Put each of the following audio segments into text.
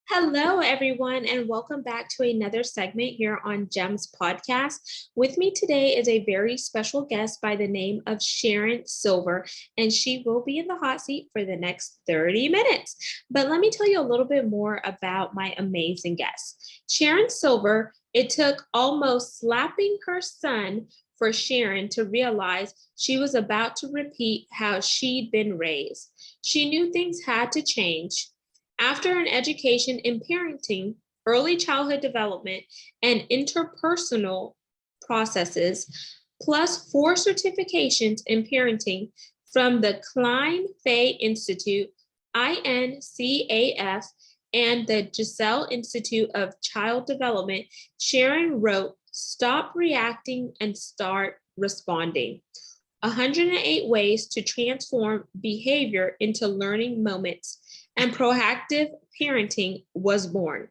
Hello, everyone, and welcome back to another segment here on GEMS podcast. With me today is a very special guest by the name of Sharon Silver, and she will be in the hot seat for the next 30 minutes. But let me tell you a little bit more about my amazing guest. Sharon Silver, it took almost slapping her son for Sharon to realize she was about to repeat how she'd been raised. She knew things had to change. After an education in parenting, early childhood development, and interpersonal processes, plus 4 certifications in parenting from the Cline Fay Institute, INCAF, and the Gesell Institute of Child Development, Sharon wrote, "Stop reacting and start responding. 108 ways to transform behavior into learning moments," and proactive parenting was born.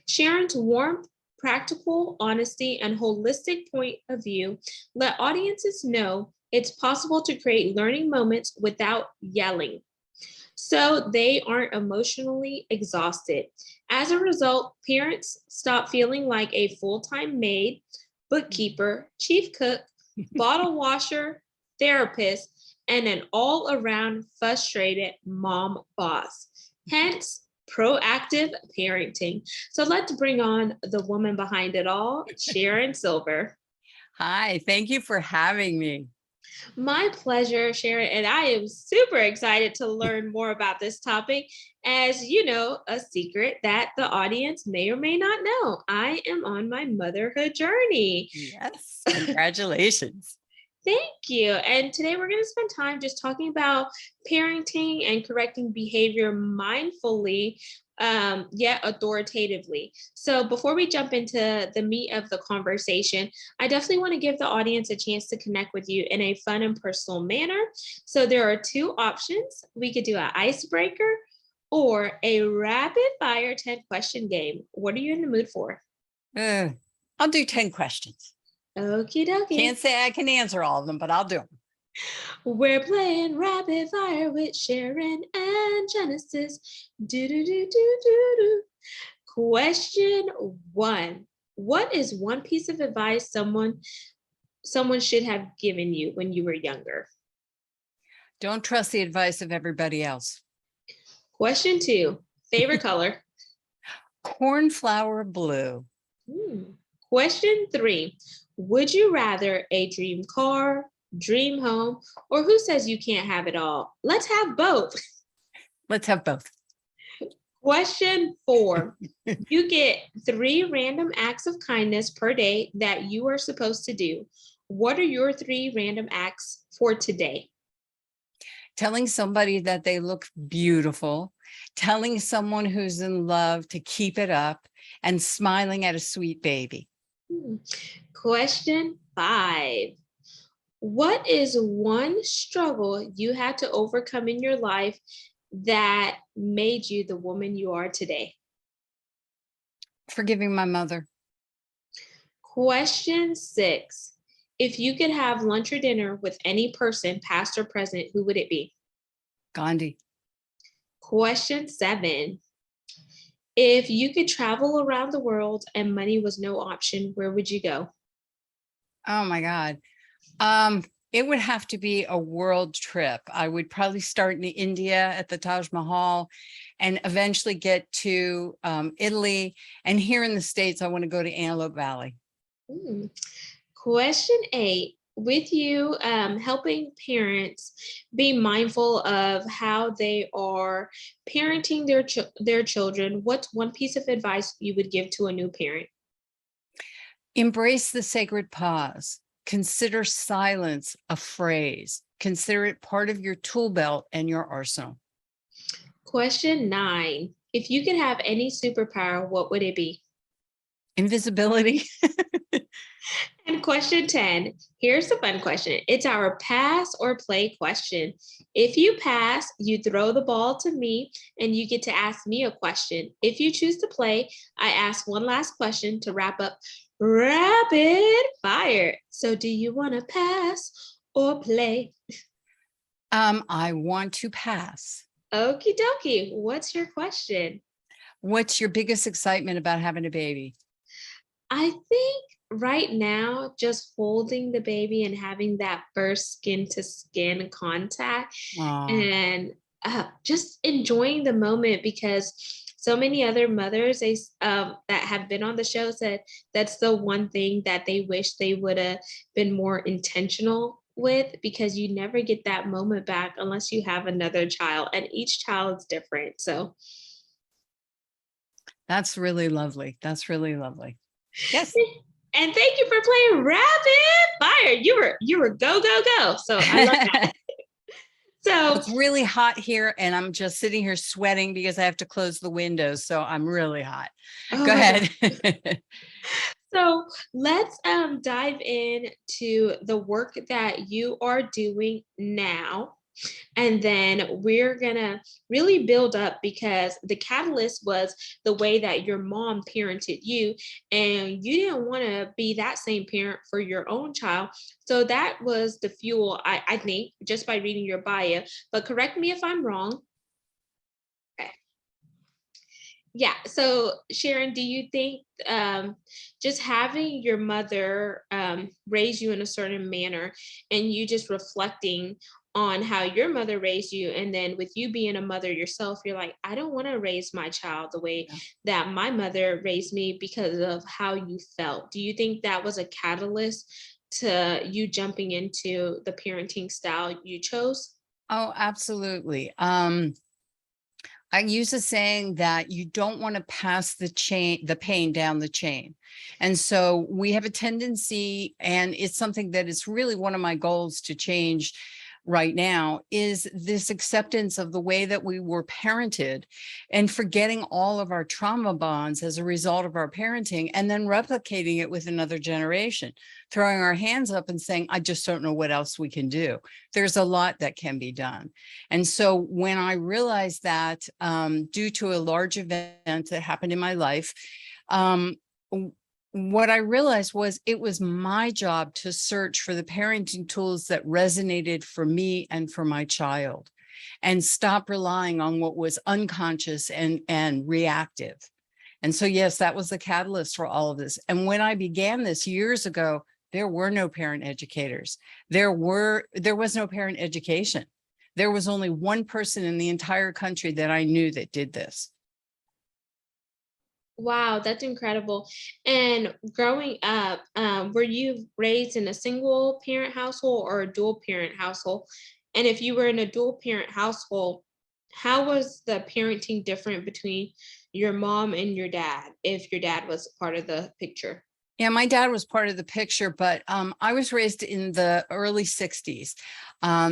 Sharon's warmth, practical honesty, and holistic point of view let audiences know it's possible to create learning moments without yelling, so they aren't emotionally exhausted. As a result, parents stop feeling like a full-time maid, bookkeeper, chief cook, bottle washer, therapist, and an all-around frustrated mom boss. Hence, proactive parenting. So let's bring on the woman behind it all, Sharon Silver. Hi, thank you for having me. My pleasure, Sharon, and I am super excited to learn more about this topic. As you know, a secret that the audience may or may not know, I am on my motherhood journey. Yes, congratulations. Thank you. And today we're going to spend time just talking about parenting and correcting behavior mindfully, yet authoritatively. So before we jump into the meat of the conversation, I definitely want to give the audience a chance to connect with you in a fun and personal manner. So there are 2 options. We could do an icebreaker or a rapid fire 10-question game. What are you in the mood for? I'll do 10 questions. Okie dokie. Can't say I can answer all of them, but I'll do them. We're playing rapid fire with Sharon and Genesis. Do do do do do do. Question 1: what is one piece of advice someone should have given you when you were younger? Don't trust the advice of everybody else. Question 2: favorite color? Cornflower blue. Question 3: would you rather a dream car, dream home, or who says you can't have it all? Let's have both. Let's have both. Question 4: you get 3 random acts of kindness per day that you are supposed to do. What are your 3 random acts for today? Telling somebody that they look beautiful, telling someone who's in love to keep it up, and smiling at a sweet baby. Question 5: what is one struggle you had to overcome in your life that made you the woman you are today? Forgiving my mother. Question 6: if you could have lunch or dinner with any person, past or present, who would it be? Gandhi. Question 7: if you could travel around the world and money was no option, where would you go? Oh my God. It would have to be a world trip. I would probably start in India at the Taj Mahal and eventually get to Italy. And here in the States, I want to go to Antelope Valley. Question 8: with you helping parents be mindful of how they are parenting their children, what's one piece of advice you would give to a new parent? Embrace the sacred pause. Consider silence a phrase. Consider it part of your tool belt and your arsenal. Question 9: if you could have any superpower, what would it be? Invisibility. And question 10, here's the fun question. It's our pass or play question. If you pass, you throw the ball to me and you get to ask me a question. If you choose to play, I ask one last question to wrap up rapid fire. So do you want to pass or play? I want to pass. Okie dokie. What's your question? What's your biggest excitement about having a baby? I think right now, just holding the baby and having that first skin to skin contact Oh, and just enjoying the moment because so many other mothers that have been on the show said that's the one thing that they wish they would have been more intentional with because you never get that moment back unless you have another child and each child is different. So that's really lovely. That's really lovely. Yes. and thank you for playing rapid fire. You were go go go. So I love that. So It's really hot here and I'm just sitting here sweating because I have to close the windows. So I'm really hot. oh Go my god. ahead. So let's dive into the work that you are doing now. And then we're gonna really build up because the catalyst was the way that your mom parented you, and you didn't want to be that same parent for your own child. So that was the fuel, I think, just by reading your bio. But correct me if I'm wrong. Okay. Yeah. So, Sharon, do you think just having your mother raise you in a certain manner and you just reflecting on how your mother raised you, and then with you being a mother yourself, you're like, I don't want to raise my child the way Yeah. that my mother raised me because of how you felt? Do you think that was a catalyst to you jumping into the parenting style you chose? Oh, absolutely. I use a saying that you don't want to pass the pain down the chain. And so we have a tendency, and it's something that is really one of my goals to change right now, is this acceptance of the way that we were parented and forgetting all of our trauma bonds as a result of our parenting and then replicating it with another generation, throwing our hands up and saying, I just don't know what else we can do. There's a lot that can be done. And so when I realized that, due to a large event that happened in my life, um, what I realized was it was my job to search for the parenting tools that resonated for me and for my child, and stop relying on what was unconscious and reactive. And so, yes, that was the catalyst for all of this. And when I began this years ago, there were no parent educators. There was no parent education. There was only one person in the entire country that I knew that did this. Wow, that's incredible. And growing up, were you raised in a single parent household or a dual parent household? And if you were in a dual parent household, how was the parenting different between your mom and your dad, if your dad was part of the picture? Yeah, my dad was part of the picture, but I was raised in the early 60s.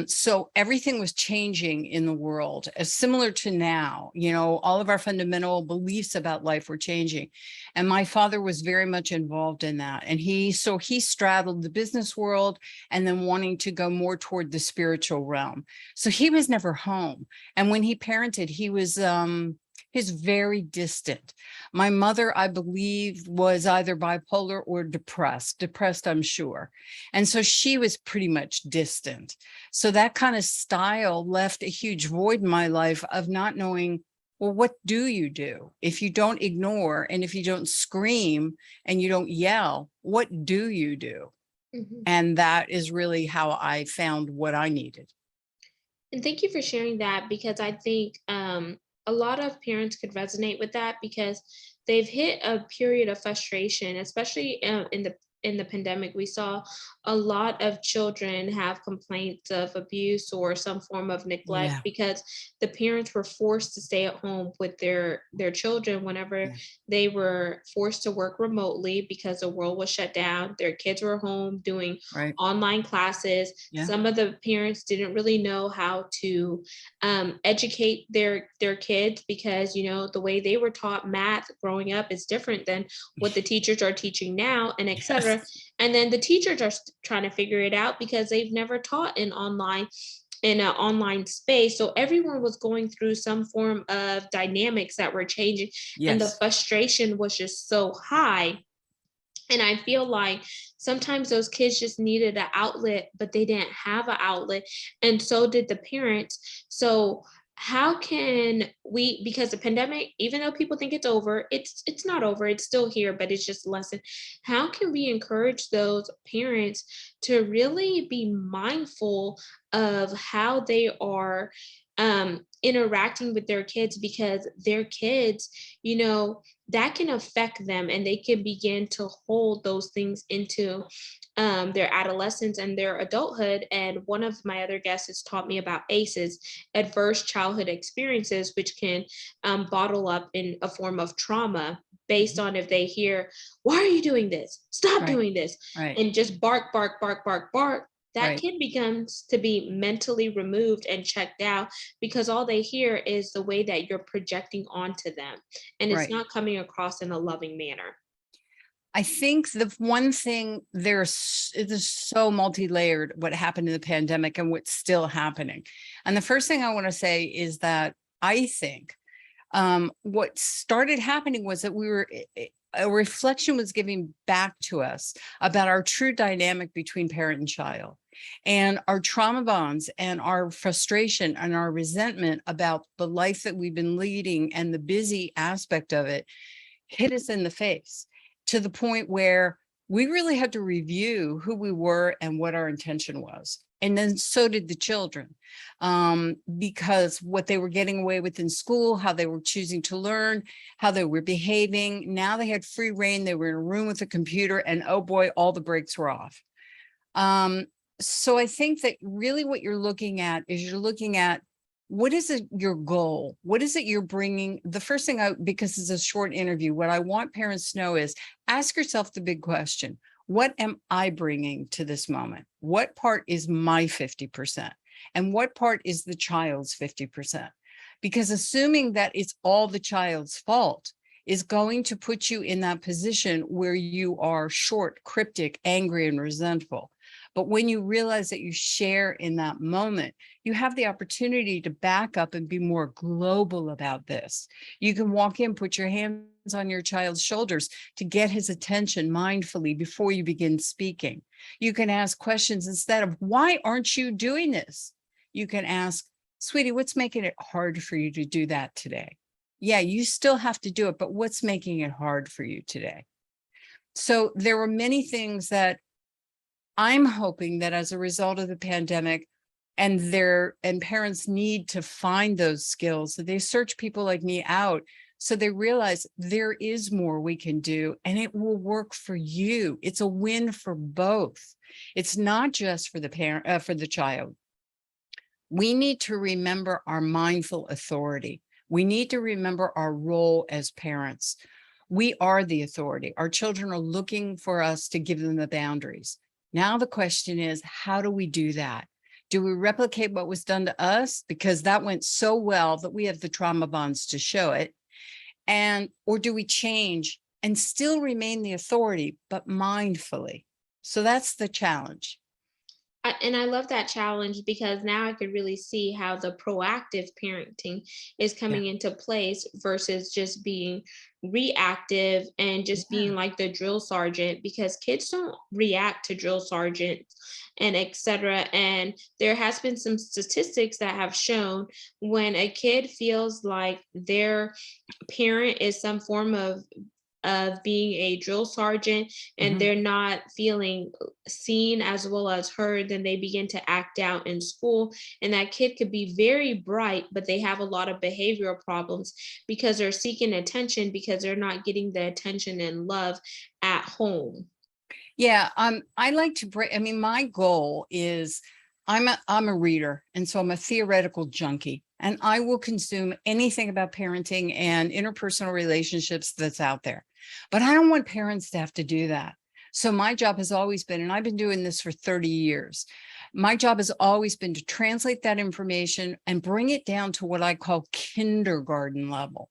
So everything was changing in the world, as similar to now. You know, all of our fundamental beliefs about life were changing. And my father was very much involved in that. And he straddled the business world and then wanting to go more toward the spiritual realm. So he was never home. And when he parented, he's very distant. My mother, I believe, was either bipolar or depressed, I'm sure. And so she was pretty much distant. So that kind of style left a huge void in my life of not knowing, well, what do you do if you don't ignore and if you don't scream and you don't yell? What do you do? Mhm. And that is really how I found what I needed. And thank you for sharing that because I think a lot of parents could resonate with that because they've hit a period of frustration, especially in the pandemic. We saw a lot of children have complaints of abuse or some form of neglect Yeah, because the parents were forced to stay at home with their children whenever yeah, they were forced to work remotely because the world was shut down. Their kids were home doing right. online classes. Yeah, Some of the parents didn't really know how to educate their kids because the way they were taught math growing up is different than what the teachers are teaching now, and etc. yes, And then the teachers are trying to figure it out because they've never taught in an online space. So everyone was going through some form of dynamics that were changing, and the yes, frustration was just so high. And I feel like sometimes those kids just needed an outlet, but they didn't have an outlet. And so did the parents. So how can we, because the pandemic, even though people think it's over, it's not over, it's still here, but it's just lessened. How can we encourage those parents to really be mindful of how they are interacting with their kids, because their kids, that can affect them, and they can begin to hold those things into their adolescence and their adulthood. And one of my other guests has taught me about ACEs, adverse childhood experiences, which can bottle up in a form of trauma based on if they hear, "Why are you doing this? Stop Right, doing this," right, and just bark, bark, bark, bark, bark. That right, kid becomes to be mentally removed and checked out, because all they hear is the way that you're projecting onto them, and it's right. not coming across in a loving manner. I think the one thing it is so multi-layered what happened in the pandemic and what's still happening. And the first thing I want to say is that I think what started happening was that a reflection was giving back to us about our true dynamic between parent and child, and our trauma bonds and our frustration and our resentment about the life that we've been leading and the busy aspect of it hit us in the face, to the point where we really had to review who we were and what our intention was. And then so did the children, because what they were getting away with in school, how they were choosing to learn, how they were behaving. Now they had free reign. They were in a room with a computer, and oh boy, all the brakes were off. So I think that really what you're looking at is what is it, your goal? What is it you're bringing? The first thing because it's a short interview, what I want parents to know is ask yourself the big question. What am I bringing to this moment? What part is my 50%? And what part is the child's 50%? Because assuming that it's all the child's fault is going to put you in that position where you are short, cryptic, angry, and resentful. But when you realize that you share in that moment, you have the opportunity to back up and be more global about this. You can walk in, put your hands on your child's shoulders to get his attention mindfully before you begin speaking. You can ask questions instead of, "Why aren't you doing this?" You can ask, "Sweetie, what's making it hard for you to do that today?" Yeah, you still have to do it, but what's making it hard for you today? So there were many things that I'm hoping that as a result of the pandemic, and parents need to find those skills, that they search people like me out, so they realize there is more we can do and it will work for you. It's a win for both. It's not just for the parent, for the child. We need to remember our mindful authority. We need to remember our role as parents. We are the authority. Our children are looking for us to give them the boundaries. Now the question is, how do we do that? Do we replicate what was done to us because that went so well that we have the trauma bonds to show it? Or do we change and still remain the authority, but mindfully? So that's the challenge. And I love that challenge, because now I could really see how the proactive parenting is Yeah. coming into place versus just being reactive and just Yeah. being like the drill sergeant, because kids don't react to drill sergeants and etc. And there has been some statistics that have shown when a kid feels like their parent is some form of being a drill sergeant, and Mhm. they're not feeling seen as well as heard, then they begin to act out in school. And that kid could be very bright, but they have a lot of behavioral problems because they're seeking attention, because they're not getting the attention and love at home. Yeah, I like to break. I mean, my goal is I'm a reader, and so I'm a theoretical junkie, and I will consume anything about parenting and interpersonal relationships that's out there. But I don't want parents to have to do that. So my job has always been, and I've been doing this for 30 years. My job has always been to translate that information and bring it down to what I call kindergarten level.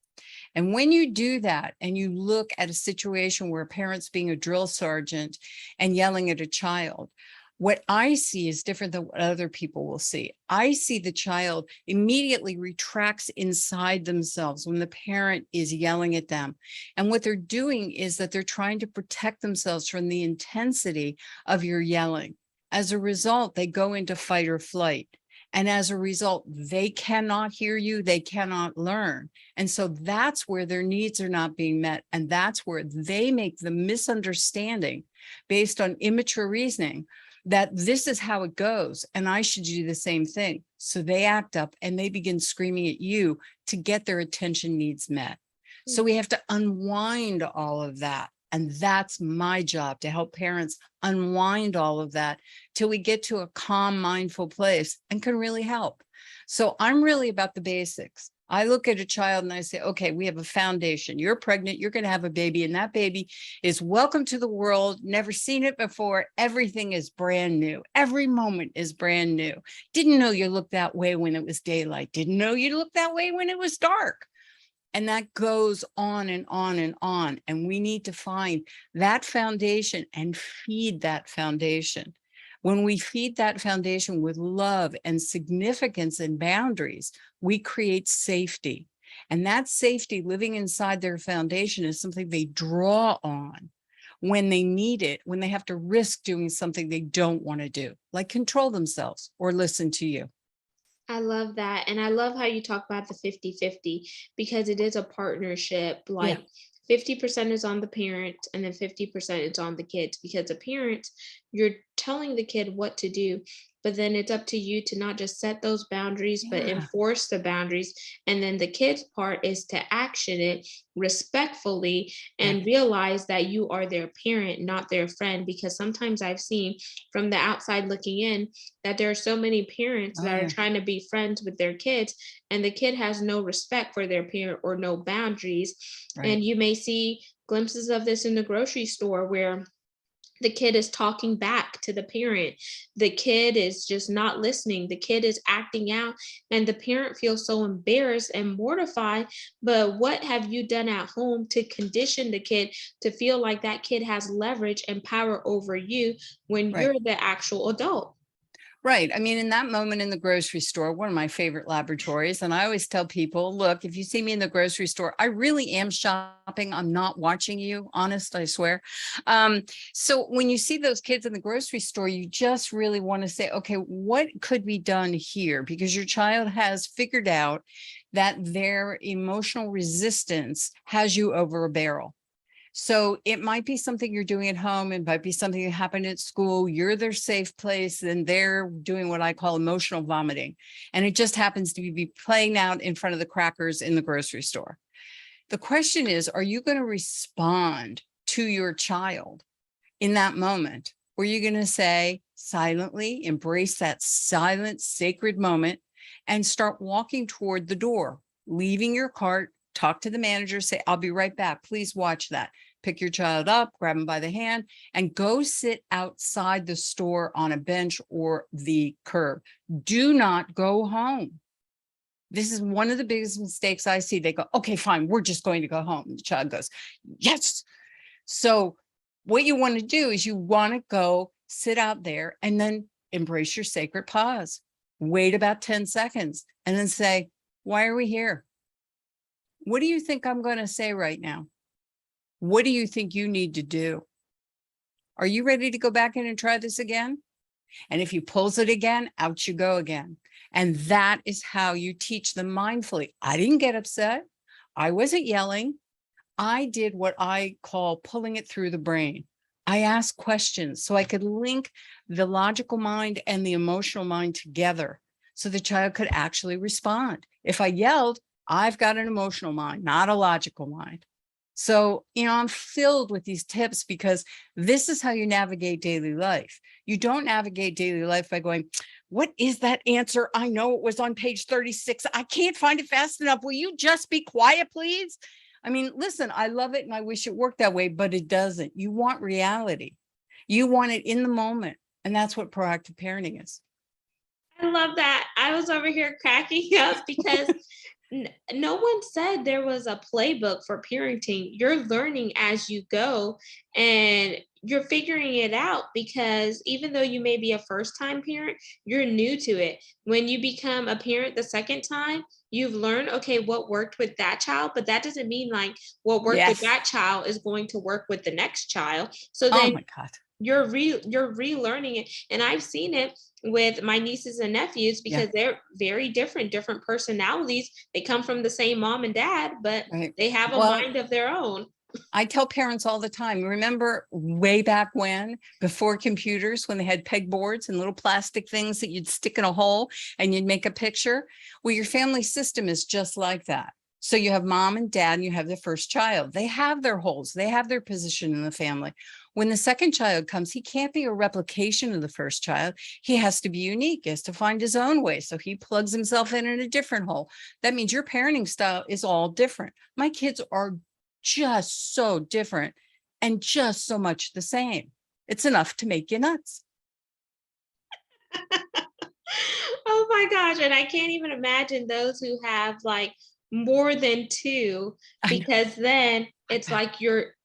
And when you do that and you look at a situation where a parent's being a drill sergeant and yelling at a child, what I see is different than what other people will see. I see the child immediately retracts inside themselves when the parent is yelling at them. And what they're doing is that they're trying to protect themselves from the intensity of your yelling. As a result, they go into fight or flight. And as a result, they cannot hear you, they cannot learn. And so that's where their needs are not being met. And that's where they make the misunderstanding based on immature reasoning that this is how it goes and I should do the same thing. So they act up and they begin screaming at you to get their attention needs met. So we have to unwind all of that. And that's my job, to help parents unwind all of that till we get to a calm, mindful place and can really help. So I'm really about the basics. I look at a child and I say, okay, we have a foundation. You're pregnant, you're going to have a baby, and that baby is welcome to the world, never seen it before. Everything is brand new. Every moment is brand new. Didn't know you looked that way when it was daylight. Didn't know you looked that way when it was dark. And that goes on and on and on. And we need to find that foundation and feed that foundation. When we feed that foundation with love and significance and boundaries, we create safety. And that safety living inside their foundation is something they draw on when they need it, when they have to risk doing something they don't want to do, like control themselves or listen to you. I love that. And I love how you talk about the 50-50 because it is a partnership. Yeah. Like 50% is on the parent and then 50% is on the kids, because a parent, you're telling the kid what to do, but then it's up to you to not just set those boundaries, but Yeah. enforce the boundaries. And then the kid's part is to action it respectfully and Yeah. realize that you are their parent, not their friend. Because sometimes I've seen from the outside looking in that there are so many parents Oh, that are yeah. trying to be friends with their kids, and the kid has no respect for their parent or no boundaries. Right. And you may see glimpses of this in the grocery store where the kid is talking back to the parent. The kid is just not listening. The kid is acting out, and the parent feels so embarrassed and mortified. But what have you done at home to condition the kid to feel like that kid has leverage and power over you when Right. you're the actual adult? Right. I mean, in that moment in the grocery store, one of my favorite laboratories, and I always tell people, look, if you see me in the grocery store, I really am shopping. I'm not watching you. Honest, I swear. So when you see those kids in the grocery store, you just really want to say, okay, what could be done here? Because your child has figured out that their emotional resistance has you over a barrel. So it might be something you're doing at home. It might be something that happened at school. You're their safe place, and they're doing what I call emotional vomiting. And it just happens to be playing out in front of the crackers in the grocery store. The question is, are you going to respond to your child in that moment? Or are you going to say silently, embrace that silent, sacred moment and start walking toward the door, leaving your cart, talk to the manager, say, I'll be right back. Please watch that. Pick your child up, grab them by the hand, and go sit outside the store on a bench or the curb. Do not go home. This is one of the biggest mistakes I see. They go, okay, fine, we're just going to go home. And the child goes, yes. So what you want to do is you want to go sit out there and then embrace your sacred pause. Wait about 10 seconds and then say, why are we here? What do you think I'm going to say right now? What do you think you need to do? Are you ready to go back in and try this again? And if he pulls it again, out you go again. And that is how you teach them mindfully. I didn't get upset. I wasn't yelling. I did what I call pulling it through the brain. I asked questions so I could link the logical mind and the emotional mind together so the child could actually respond. If I yelled, I've got an emotional mind, not a logical mind. So, I'm filled with these tips because this is how you navigate daily life. You don't navigate daily life by going, what is that answer? I know it was on page 36. I can't find it fast enough. Will you just be quiet, please? I mean, listen, I love it and I wish it worked that way, but it doesn't. You want reality. You want it in the moment. And that's what proactive parenting is. I love that. I was over here cracking up because no one said there was a playbook for parenting. You're learning as you go and you're figuring it out, because even though you may be a first time parent, you're new to it. When you become a parent the second time, you've learned, okay, what worked with that child, but that doesn't mean like what worked with Yes. that child is going to work with the next child. So Oh then my God. you're relearning it. And I've seen it with my nieces and nephews Yeah, because they're very different personalities. They come from the same mom and dad, but right. they have a Well, mind of their own. I tell parents all the time, remember way back when, before computers, when they had pegboards and little plastic things that you'd stick in a hole and you'd make a picture? Well, your family system is just like that. So you have mom and dad and you have the first child. They have their holes. They have their position in the family. When the second child comes, he can't be a replication of the first child. He has to be unique, he has to find his own way. So he plugs himself in a different hole. That means your parenting style is all different. My kids are just so different and just so much the same. It's enough to make you nuts. Oh my gosh. And I can't even imagine those who have like more than two, I know. because then it's like you're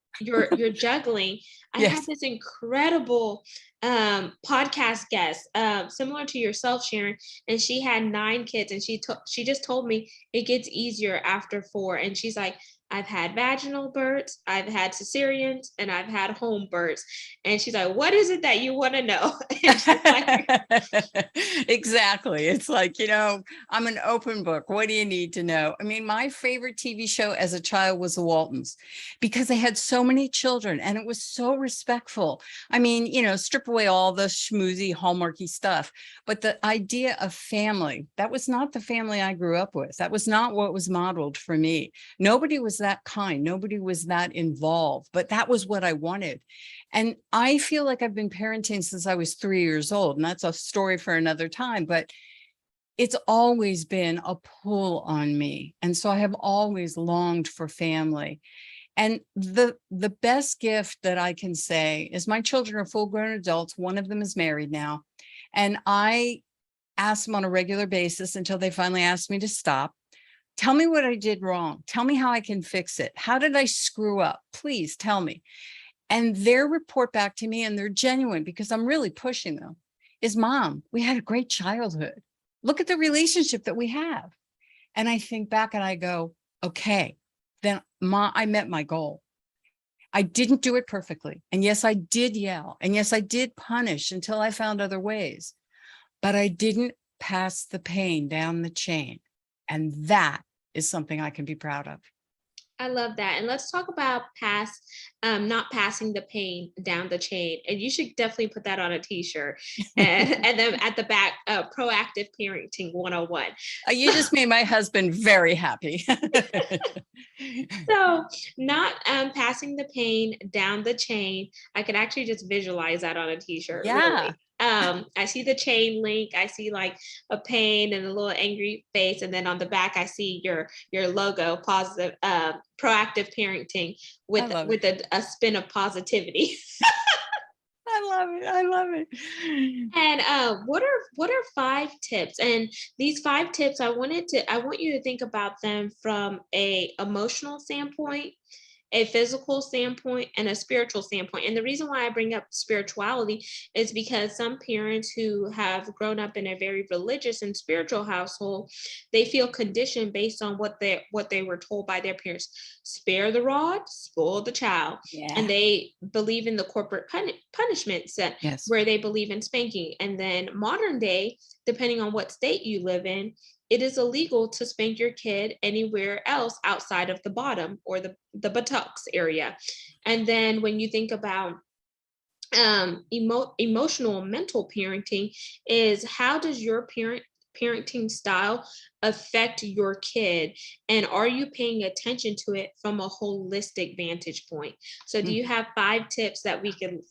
juggling. I had Yes. this incredible podcast guest, similar to yourself, Sharon, and she had 9 kids, and she just told me it gets easier after 4. And she's like, I've had vaginal births, I've had cesareans, and I've had home births. And she's like, what is it that you want to know? And she's like, Exactly. It's like, I'm an open book. What do you need to know? I mean, my favorite TV show as a child was The Waltons because they had so many children and it was so respectful. I mean, strip away all the schmoozy, hallmarky stuff, but the idea of family, that was not the family I grew up with. That was not what was modeled for me. Nobody was that kind. Nobody was that involved, but that was what I wanted. And I feel like I've been parenting since I was 3 years old, and that's a story for another time, but it's always been a pull on me. And so I have always longed for family. And the best gift that I can say is my children are full grown adults. One of them is married now. And I ask them on a regular basis until they finally ask me to stop. Tell me what I did wrong. Tell me how I can fix it. How did I screw up? Please tell me. And their report back to me, and they're genuine because I'm really pushing them, is Mom, we had a great childhood. Look at the relationship that we have. And I think back and I go, okay, then I met my goal. I didn't do it perfectly. And yes, I did yell. And yes, I did punish until I found other ways. But I didn't pass the pain down the chain. And that is something I can be proud of. I love that. And let's talk about not passing the pain down the chain. And you should definitely put that on a t-shirt. And then at the back, proactive parenting 101. You just made my husband very happy. So not passing the pain down the chain. I could actually just visualize that on a t-shirt, Yeah, really. I see the chain link. I see like a pain and a little angry face, and then on the back I see your logo, positive, proactive parenting I with love it. a spin of positivity. I love it. I love it. And what are 5 tips? And these 5 tips, I want you to think about them from a emotional standpoint, a physical standpoint, and a spiritual standpoint. And the reason why I bring up spirituality is because some parents who have grown up in a very religious and spiritual household, they feel conditioned based on what they were told by their parents. Spare the rod, spoil the child. Yeah. And they believe in the corporate punishment set, Yes. where they believe in spanking. And then modern day, depending on what state you live in, it is illegal to spank your kid anywhere else outside of the bottom or the buttocks area. And then when you think about emotional mental parenting, is how does your parenting style affect your kid, and are you paying attention to it from a holistic vantage point? So do Mm. you have 5 tips that we can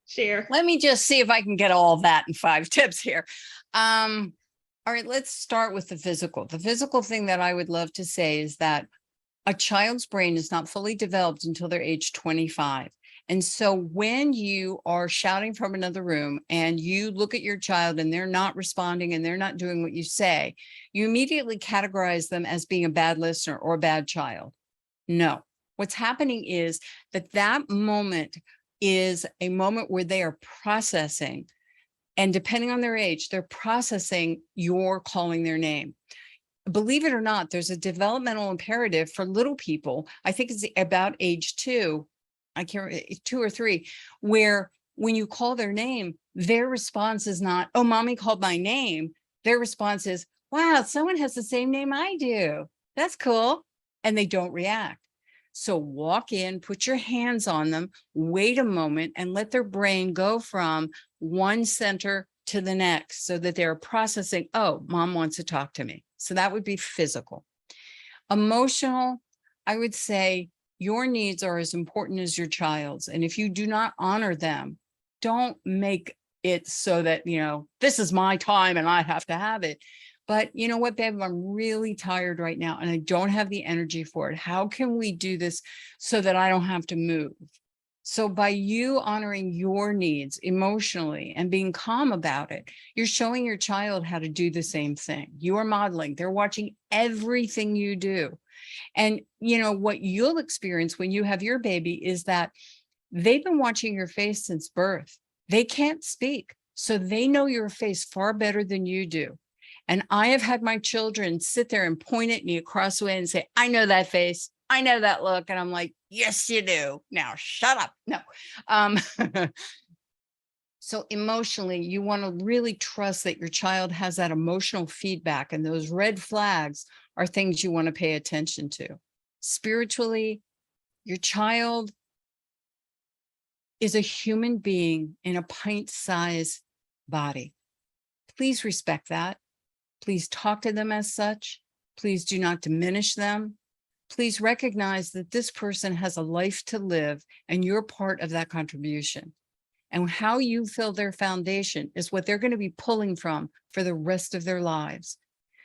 share? Let me just see if I can get all that in 5 tips here. All right, let's start with the physical. The physical thing that I would love to say is that a child's brain is not fully developed until they're age 25. And so when you are shouting from another room and you look at your child and they're not responding and they're not doing what you say, you immediately categorize them as being a bad listener or a bad child. No, what's happening is that moment is a moment where they are processing. And depending on their age, they're processing your calling their name. Believe it or not, there's a developmental imperative for little people. I think it's about age 2. I can't 2 or 3, where when you call their name, their response is not, oh, mommy called my name. Their response is, wow, someone has the same name I do. That's cool. And they don't react. So walk in, put your hands on them, wait a moment, and let their brain go from one center to the next so that they're processing, oh, mom wants to talk to me. So that would be physical. Emotional, I would say your needs are as important as your child's. And if you do not honor them, don't make it so that, this is my time and I have to have it. But you know what, babe, I'm really tired right now and I don't have the energy for it. How can we do this so that I don't have to move? So by you honoring your needs emotionally and being calm about it, you're showing your child how to do the same thing. You are modeling. They're watching everything you do. And what you'll experience when you have your baby is that they've been watching your face since birth. They can't speak, so they know your face far better than you do. And I have had my children sit there and point at me across the way and say, I know that face. I know that look. And I'm like, yes, you do. Now shut up. No. So emotionally, you want to really trust that your child has that emotional feedback, and those red flags are things you want to pay attention to. Spiritually, your child is a human being in a pint-sized body. Please respect that. Please talk to them as such. Please do not diminish them. Please recognize that this person has a life to live and you're part of that contribution. And how you fill their foundation is what they're going to be pulling from for the rest of their lives.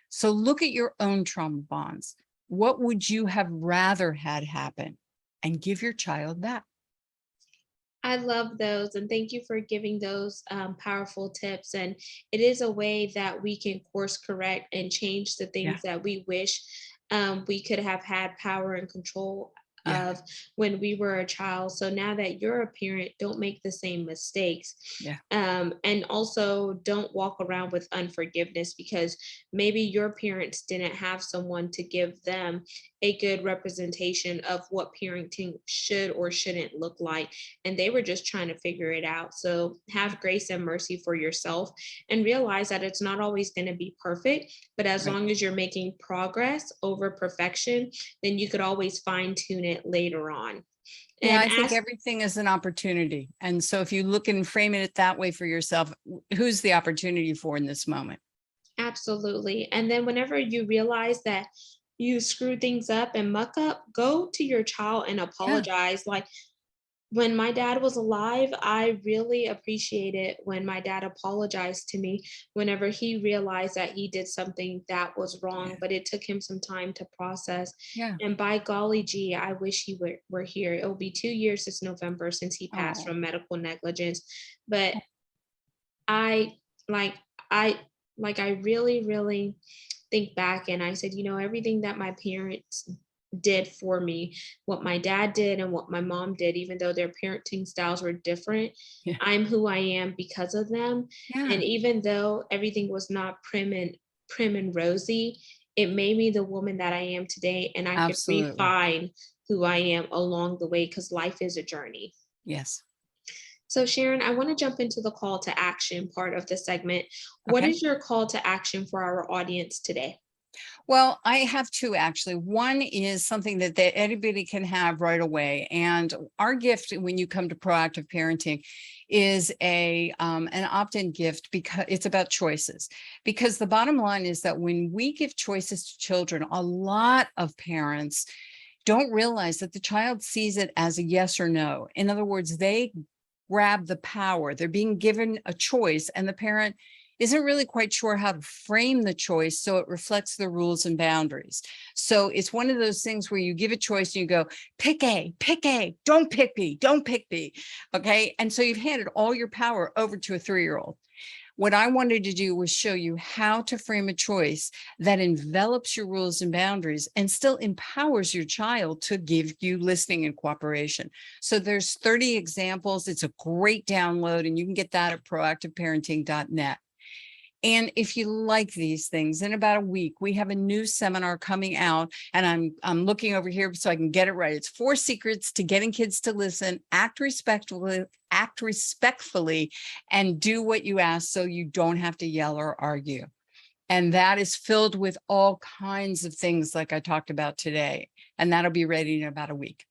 So look at your own trauma bonds. What would you have rather had happen? And give your child that. I love those, and thank you for giving those powerful tips. And it is a way that we can course correct and change the Yeah. things that we wish we could have had power and control Yeah. of when we were a child. So now that you're a parent, don't make the same mistakes. Yeah. And also don't walk around with unforgiveness, because maybe your parents didn't have someone to give them a good representation of what parenting should or shouldn't look like. And they were just trying to figure it out. So have grace and mercy for yourself and realize that it's not always going to be perfect, but as Right. long as you're making progress over perfection, then you could always fine tune it later on. Yeah, And I think as everything is an opportunity. And so if you look and frame it that way for yourself, who's the opportunity for in this moment? Absolutely. And then whenever you realize that you screw things up and muck up, go to your child and Yeah. apologize. Like, when my dad was alive, I really appreciated when my dad apologized to me whenever he realized that he did something that was wrong, Yeah. but it took him some time to process. Yeah. And by golly gee, I wish he were here. It will be 2 years this November since he passed Oh, from medical negligence. But I like I I really, really think back and I said, everything that my parents did for me, what my dad did and what my mom did, even though their parenting styles were different, yeah. I'm who I am because of them. Yeah. And even though everything was not prim and rosy, it made me the woman that I am today. And I could Absolutely. refine who I am along the way, because life is a journey. Yes. So, Sharon, I want to jump into the call to action part of the segment. What Okay. is your call to action for our audience today? Well, I have two actually. One is something that anybody can have right away. And our gift when you come to proactive parenting is an opt-in gift, because it's about choices. Because the bottom line is that when we give choices to children, a lot of parents don't realize that the child sees it as a yes or no. In other words, they grab the power. They're being given a choice, and the parent isn't really quite sure how to frame the choice so it reflects the rules and boundaries. So it's one of those things where you give a choice and you go, pick A, don't pick B, don't pick B. Okay. And so you've handed all your power over to a 3-year-old. What I wanted to do was show you how to frame a choice that envelops your rules and boundaries and still empowers your child to give you listening and cooperation. So there's 30 examples. It's a great download, and you can get that at proactiveparenting.net. And if you like these things, in about a week, we have a new seminar coming out, and I'm looking over here so I can get it right. It's 4 secrets to getting kids to listen, act respectfully, and do what you ask so you don't have to yell or argue. And that is filled with all kinds of things like I talked about today. And that'll be ready in about a week.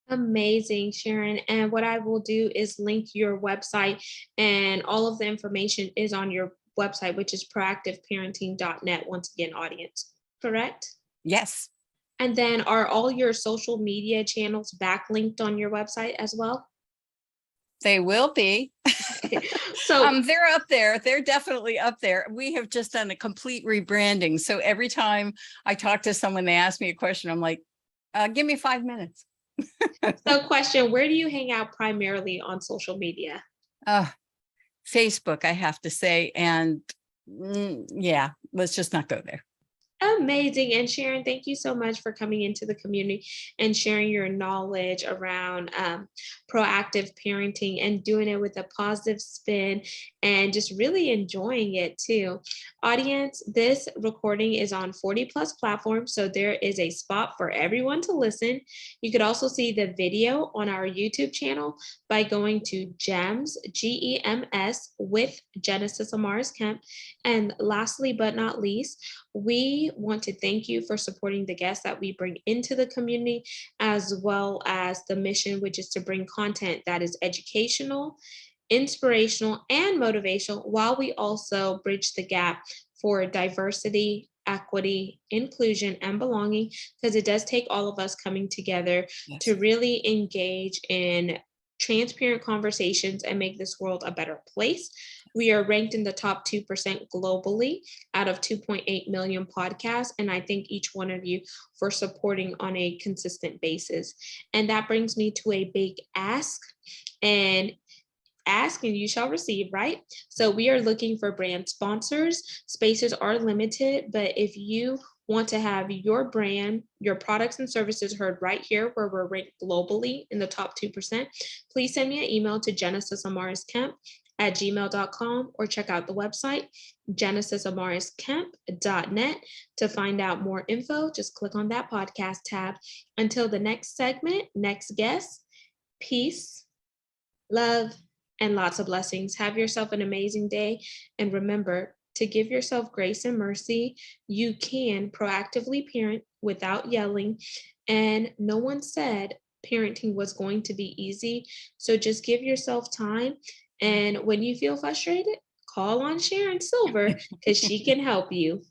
Amazing, Sharon. And what I will do is link your website, and all of the information is on your website, which is proactiveparenting.net. Once again, audience, correct? Yes, And then are all your social media channels backlinked on your website as well? they will be. So They're up there. They're definitely up there. We have just done a complete rebranding. So every time I talk to someone, they ask me a question, I'm like, give me 5 minutes. question, where do you hang out primarily on social media? Facebook, I have to say. And yeah, let's just not go there. Amazing. And Sharon, thank you so much for coming into the community and sharing your knowledge around proactive parenting and doing it with a positive spin and just really enjoying it too. Audience, this recording is on 40 plus platforms, so there is a spot for everyone to listen. You could also see the video on our YouTube channel by going to GEMS, GEMS, with Genesis Amaris Kemp. And lastly, but not least, we want to thank you for supporting the guests that we bring into the community, as well as the mission, which is to bring content that is educational, inspirational, and motivational, while we also bridge the gap for diversity, equity, inclusion, and belonging, because it does take all of us coming together to really engage in transparent conversations and make this world a better place. We are ranked in the top 2% globally out of 2.8 million podcasts. And I thank each one of you for supporting on a consistent basis. And that brings me to a big ask. And ask and you shall receive, right? So we are looking for brand sponsors. Spaces are limited, but if you want to have your brand, your products and services heard right here where we're ranked globally in the top 2%, please send me an email to genesisamarisKemp@gmail.com or check out the website, genesisamarisKemp.net, to find out more info. Just click on that podcast tab. Until the next segment, next guest, peace, love, and lots of blessings. Have yourself an amazing day. And remember to give yourself grace and mercy. You can proactively parent without yelling. And no one said parenting was going to be easy. So just give yourself time. And when you feel frustrated, call on Sharon Silver because she can help you.